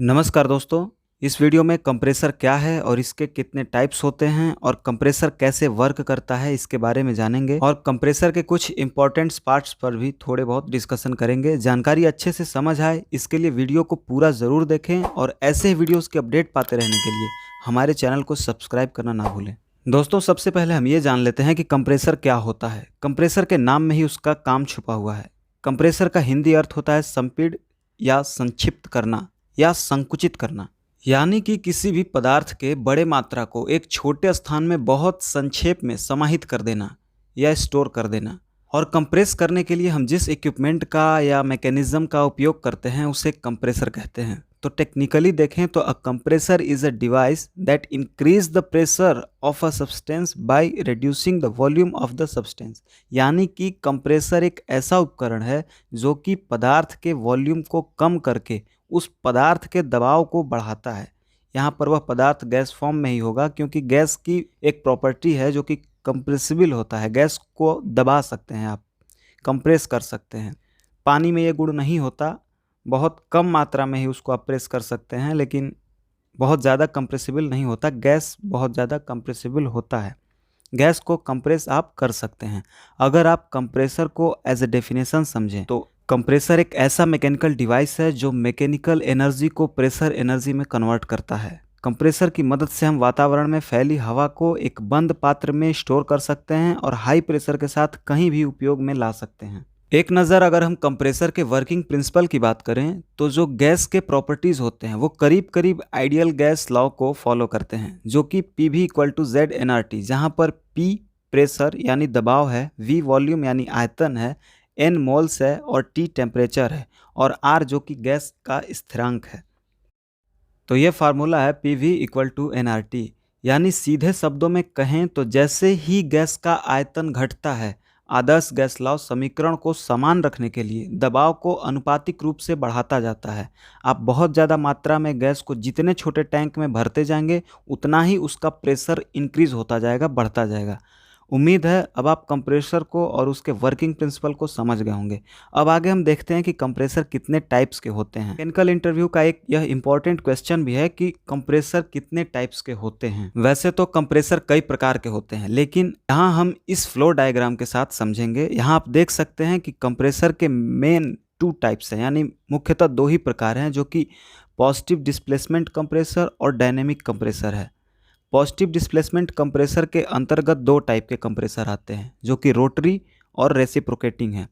नमस्कार दोस्तों। इस वीडियो में कंप्रेसर क्या है और इसके कितने टाइप्स होते हैं और कंप्रेसर कैसे वर्क करता है इसके बारे में जानेंगे और कंप्रेसर के कुछ इंपॉर्टेंट पार्ट्स पर भी थोड़े बहुत डिस्कशन करेंगे। जानकारी अच्छे से समझ आए इसके लिए वीडियो को पूरा ज़रूर देखें और ऐसे वीडियोस के अपडेट पाते रहने के लिए हमारे चैनल को सब्सक्राइब करना ना भूलें। दोस्तों, सबसे पहले हम ये जान लेते हैं कि कंप्रेसर क्या होता है। कंप्रेसर के नाम में ही उसका काम छुपा हुआ है। कंप्रेसर का हिंदी अर्थ होता है संपीड़ या संक्षिप्त करना या संकुचित करना, यानी कि किसी भी पदार्थ के बड़े मात्रा को एक छोटे स्थान में बहुत संक्षेप में समाहित कर देना या स्टोर कर देना। और कंप्रेस करने के लिए हम जिस इक्विपमेंट का या मैकेनिज्म का उपयोग करते हैं उसे कंप्रेसर कहते हैं। तो टेक्निकली देखें तो a compressor is a device that increase the pressure of a substance by reducing the volume of the substance, यानी कि कंप्रेसर एक ऐसा उपकरण है जो कि पदार्थ के वॉल्यूम को कम करके उस पदार्थ के दबाव को बढ़ाता है। यहाँ पर वह पदार्थ गैस फॉर्म में ही होगा, क्योंकि गैस की एक प्रॉपर्टी है जो कि कंप्रेसिबल होता है। गैस को दबा सकते हैं आप, कंप्रेस कर सकते हैं। पानी में ये गुण नहीं होता, बहुत कम मात्रा में ही उसको आप प्रेस कर सकते हैं, लेकिन बहुत ज़्यादा कंप्रेसिबल नहीं होता। गैस बहुत ज़्यादा कंप्रेसिबल होता है। गैस को कंप्रेस आप कर सकते हैं। अगर आप कंप्रेसर को एज ए डेफिनेशन समझें तो कंप्रेसर एक ऐसा मैकेनिकल डिवाइस है जो मैकेनिकल एनर्जी को प्रेशर एनर्जी में कन्वर्ट करता है। कंप्रेसर की मदद से हम वातावरण में फैली हवा को एक बंद पात्र में स्टोर कर सकते हैं और हाई प्रेशर के साथ कहीं भी उपयोग में ला सकते हैं। एक नज़र अगर हम कंप्रेसर के वर्किंग प्रिंसिपल की बात करें तो जो गैस के प्रॉपर्टीज़ होते हैं वो करीब करीब आइडियल गैस लॉ को फॉलो करते हैं, जो कि PV = ZnRT, जहाँ पर P प्रेशर यानी दबाव है, V वॉल्यूम यानी आयतन है, N मोल्स है और T टेम्परेचर है और R जो कि गैस का स्थिरांक है। तो ये फार्मूला है PV = nRT। यानी सीधे शब्दों में कहें तो जैसे ही गैस का आयतन घटता है, आदर्श गैस लॉ समीकरण को समान रखने के लिए दबाव को अनुपातिक रूप से बढ़ाता जाता है। आप बहुत ज़्यादा मात्रा में गैस को जितने छोटे टैंक में भरते जाएंगे उतना ही उसका प्रेशर इंक्रीज होता जाएगा, बढ़ता जाएगा। उम्मीद है अब आप कंप्रेसर को और उसके वर्किंग प्रिंसिपल को समझ गए होंगे। अब आगे हम देखते हैं कि कंप्रेसर कितने टाइप्स के होते हैं। मैकेनिकल इंटरव्यू का एक यह इंपॉर्टेंट क्वेश्चन भी है कि कंप्रेसर कितने टाइप्स के होते हैं। वैसे तो कंप्रेसर कई प्रकार के होते हैं, लेकिन यहाँ हम इस फ्लो डायग्राम के साथ समझेंगे। यहाँ आप देख सकते हैं कि कंप्रेसर के मेन 2 टाइप्स हैं, यानी मुख्यतः 2 ही प्रकार हैं, जो कि पॉजिटिव डिस्प्लेसमेंट कंप्रेसर और डायनेमिक कंप्रेसर है। पॉजिटिव डिस्प्लेसमेंट कंप्रेसर के अंतर्गत 2 टाइप के कंप्रेसर आते हैं, जो कि रोटरी और रेसिप्रोकेटिंग है।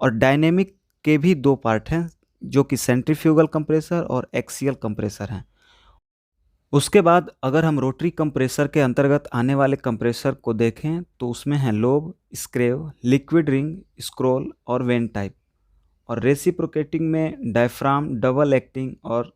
और डायनेमिक के भी 2 पार्ट हैं, जो कि सेंट्रीफ्यूगल कंप्रेसर और एक्सियल कंप्रेसर हैं। उसके बाद अगर हम रोटरी कंप्रेसर के अंतर्गत आने वाले कंप्रेसर को देखें तो उसमें हैं लोब, स्क्रेव, लिक्विड रिंग, स्क्रोल और वेन टाइप। और रेसिप्रोकेटिंग में डायफ्राम, डबल एक्टिंग और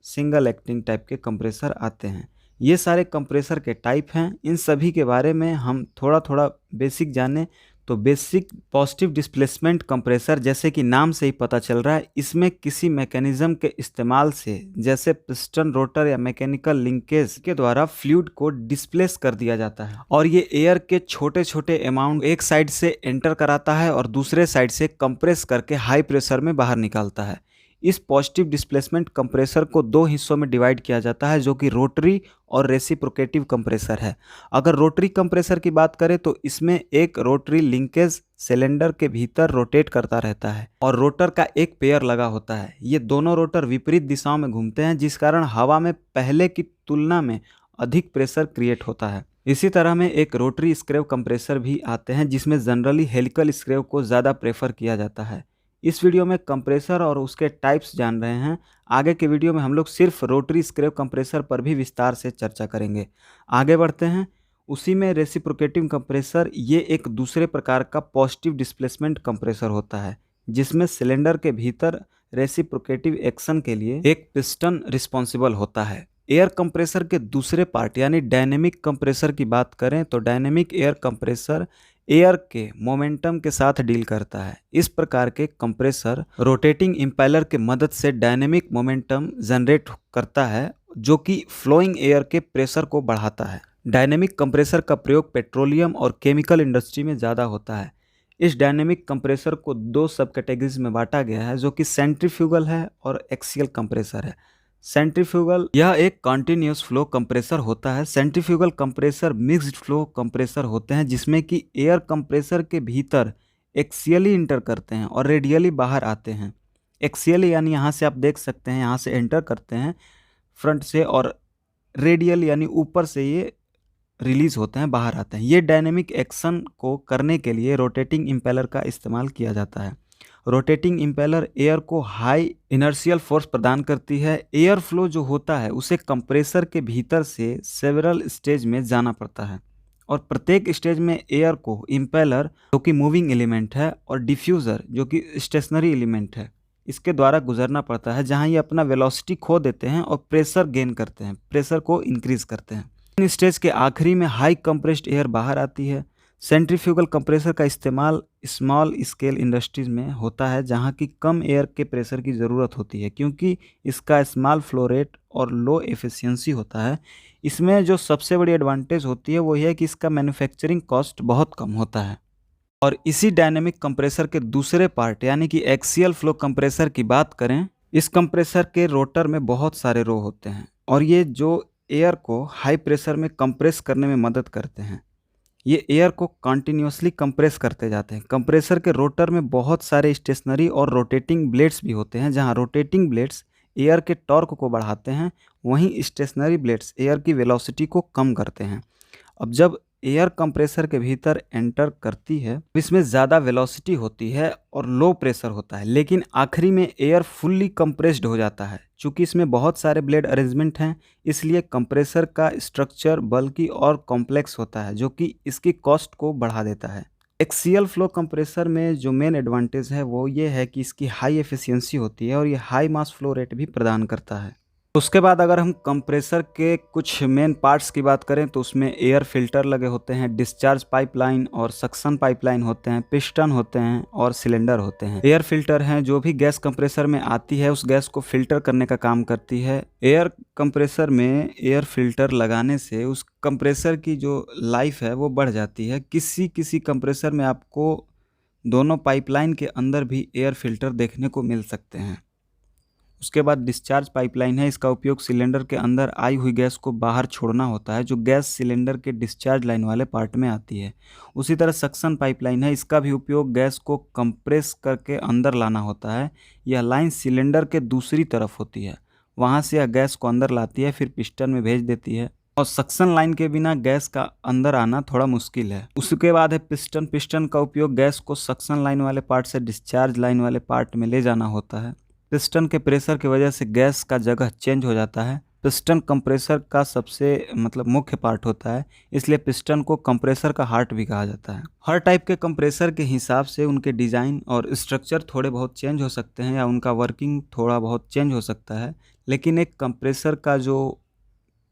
सिंगल एक्टिंग टाइप के कंप्रेसर आते हैं। ये सारे कंप्रेसर के टाइप हैं। इन सभी के बारे में हम थोड़ा थोड़ा बेसिक जाने तो बेसिक पॉजिटिव डिस्प्लेसमेंट कंप्रेसर, जैसे कि नाम से ही पता चल रहा है, इसमें किसी मैकेनिज्म के इस्तेमाल से, जैसे पिस्टन, रोटर या मैकेनिकल लिंकेज के द्वारा फ्लूइड को डिस्प्लेस कर दिया जाता है और ये एयर के छोटे छोटे अमाउंट एक साइड से एंटर कराता है और दूसरे साइड से कंप्रेस करके हाई प्रेशर में बाहर निकालता है। इस पॉजिटिव डिस्प्लेसमेंट कंप्रेसर को 2 हिस्सों में डिवाइड किया जाता है, जो कि रोटरी और रेसिप्रोकेटिव कंप्रेसर है। अगर रोटरी कंप्रेसर की बात करें तो इसमें एक रोटरी लिंकेज सिलेंडर के भीतर रोटेट करता रहता है और रोटर का एक पेयर लगा होता है। ये दोनों रोटर विपरीत दिशाओं में घूमते हैं, जिस कारण हवा में पहले की तुलना में अधिक प्रेशर क्रिएट होता है। इसी तरह में एक रोटरी स्क्रेव कंप्रेसर भी आते हैं, जिसमें जनरली हेलिकल स्क्रेव को ज़्यादा प्रेफर किया जाता है। इस वीडियो में कंप्रेसर और उसके टाइप्स जान रहे हैं। आगे के वीडियो में हम लोग सिर्फ रोटरी स्क्रेव कंप्रेसर पर भी विस्तार से चर्चा करेंगे। आगे बढ़ते हैं। उसी में रेसिप्रोकेटिव कंप्रेसर, ये एक दूसरे प्रकार का पॉजिटिव डिस्प्लेसमेंट कंप्रेसर होता है, जिसमें सिलेंडर के भीतर रेसिप्रोकेटिव एक्शन के लिए एक पिस्टन रिस्पॉन्सिबल होता है। एयर कंप्रेसर के दूसरे पार्ट यानी डायनेमिक कंप्रेसर की बात करें तो डायनेमिक एयर कंप्रेसर एयर के मोमेंटम के साथ डील करता है। इस प्रकार के कंप्रेसर रोटेटिंग इंपेलर के मदद से डायनेमिक मोमेंटम जनरेट करता है, जो कि फ्लोइंग एयर के प्रेशर को बढ़ाता है। डायनेमिक कंप्रेसर का प्रयोग पेट्रोलियम और केमिकल इंडस्ट्री में ज़्यादा होता है। इस डायनेमिक कंप्रेसर को 2 सब कैटेगरीज में बांटा गया है, जो कि सेंट्रीफ्यूगल है और एक्सियल कंप्रेसर है। सेंट्रीफ्यूगल यह एक कॉन्टिन्यूस फ्लो कंप्रेसर होता है। Centrifugal compressor mixed flow compressor होते हैं जिसमें कि एयर कंप्रेसर के भीतर एक्सियली इंटर करते हैं और रेडियली बाहर आते हैं। एक्सियली यानी यहाँ से आप देख सकते हैं, यहाँ से एंटर करते हैं फ्रंट से, और रेडियल यानी ऊपर से ये रिलीज होते हैं, बाहर आते हैं। ये डायनेमिक एक्शन को करने के लिए रोटेटिंग इम्पेलर का इस्तेमाल किया जाता है। रोटेटिंग इम्पेलर एयर को हाई इनर्शियल फोर्स प्रदान करती है। एयर फ्लो जो होता है उसे कंप्रेसर के भीतर से सेवरल स्टेज में जाना पड़ता है और प्रत्येक स्टेज में एयर को इम्पेलर जो कि मूविंग एलिमेंट है और डिफ्यूज़र जो कि स्टेशनरी एलिमेंट है, इसके द्वारा गुजरना पड़ता है, जहां ये अपना वेलोसिटी खो देते हैं और प्रेशर गेन करते हैं, प्रेशर को इंक्रीज करते हैं। इन स्टेज के आखिरी में हाई कंप्रेस्ड एयर बाहर आती है। सेंट्रीफ्यूगल कंप्रेसर का इस्तेमाल स्मॉल स्केल इंडस्ट्रीज में होता है जहां की कम एयर के प्रेशर की ज़रूरत होती है, क्योंकि इसका स्मॉल फ्लो रेट और लो एफिशिएंसी होता है। इसमें जो सबसे बड़ी एडवांटेज होती है वो यह है कि इसका मैन्युफैक्चरिंग कॉस्ट बहुत कम होता है। और इसी डायनेमिक कंप्रेसर के दूसरे पार्ट यानी कि एक्सियल फ्लो कंप्रेसर की बात करें, इस कंप्रेसर के रोटर में बहुत सारे रो होते हैं और ये जो एयर को हाई प्रेशर में कंप्रेस करने में मदद करते हैं। ये एयर को कंटिन्यूअसली कंप्रेस करते जाते हैं। कंप्रेसर के रोटर में बहुत सारे स्टेशनरी और रोटेटिंग ब्लेड्स भी होते हैं, जहां रोटेटिंग ब्लेड्स एयर के टॉर्क को बढ़ाते हैं, वहीं स्टेशनरी ब्लेड्स एयर की वेलोसिटी को कम करते हैं। अब जब एयर कंप्रेसर के भीतर एंटर करती है इसमें ज़्यादा वेलोसिटी होती है और लो प्रेशर होता है, लेकिन आखिरी में एयर फुल्ली कंप्रेस्ड हो जाता है। चूँकि इसमें बहुत सारे ब्लेड अरेंजमेंट हैं, इसलिए कंप्रेसर का स्ट्रक्चर बल्कि और कॉम्प्लेक्स होता है, जो कि इसकी कॉस्ट को बढ़ा देता है। एक्सियल फ्लो कंप्रेसर में जो मेन एडवांटेज है वो ये है कि इसकी हाई एफिशिएंसी होती है और ये हाई मास फ्लो रेट भी प्रदान करता है। उसके बाद अगर हम कंप्रेसर के कुछ मेन पार्ट्स की बात करें तो उसमें एयर फिल्टर लगे होते हैं, डिस्चार्ज पाइपलाइन और सक्शन पाइपलाइन होते हैं, पिस्टन होते हैं और सिलेंडर होते हैं। एयर फिल्टर हैं, जो भी गैस कंप्रेसर में आती है उस गैस को फिल्टर करने का काम करती है। एयर कंप्रेसर में एयर फिल्टर लगाने से उस कंप्रेसर की जो लाइफ है वो बढ़ जाती है। किसी किसी कंप्रेसर में आपको दोनों पाइपलाइन के अंदर भी एयर फिल्टर देखने को मिल सकते हैं। उसके बाद डिस्चार्ज पाइपलाइन है, इसका उपयोग सिलेंडर के अंदर आई हुई गैस को बाहर छोड़ना होता है, जो गैस सिलेंडर के डिस्चार्ज लाइन वाले पार्ट में आती है। उसी तरह सक्शन पाइपलाइन है, इसका भी उपयोग गैस को कंप्रेस करके अंदर लाना होता है। यह लाइन सिलेंडर के दूसरी तरफ होती है, वहाँ से यह गैस को अंदर लाती है, फिर पिस्टन में भेज देती है। और सक्शन लाइन के बिना गैस का अंदर आना थोड़ा मुश्किल है। उसके बाद है पिस्टन। पिस्टन का उपयोग गैस को सक्शन लाइन वाले पार्ट से डिस्चार्ज लाइन वाले पार्ट में ले जाना होता है। पिस्टन के प्रेशर की वजह से गैस का जगह चेंज हो जाता है। पिस्टन कंप्रेसर का सबसे मुख्य पार्ट होता है, इसलिए पिस्टन को कंप्रेसर का हार्ट भी कहा जाता है। हर टाइप के कंप्रेसर के हिसाब से उनके डिज़ाइन और स्ट्रक्चर थोड़े बहुत चेंज हो सकते हैं या उनका वर्किंग थोड़ा बहुत चेंज हो सकता है, लेकिन एक कंप्रेसर का जो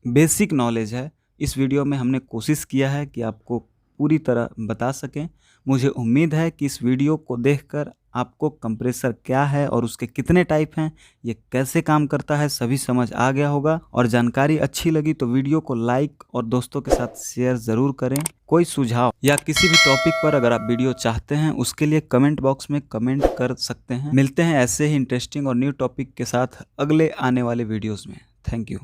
बेसिक नॉलेज है इस वीडियो में हमने कोशिश किया है कि आपको पूरी तरह बता सकें। मुझे उम्मीद है कि इस वीडियो को देखकर आपको कंप्रेसर क्या है और उसके कितने टाइप हैं, ये कैसे काम करता है, सभी समझ आ गया होगा। और जानकारी अच्छी लगी तो वीडियो को लाइक और दोस्तों के साथ शेयर ज़रूर करें। कोई सुझाव या किसी भी टॉपिक पर अगर आप वीडियो चाहते हैं उसके लिए कमेंट बॉक्स में कमेंट कर सकते हैं। मिलते हैं ऐसे ही इंटरेस्टिंग और न्यू टॉपिक के साथ अगले आने वाले वीडियोज़ में। Thank you.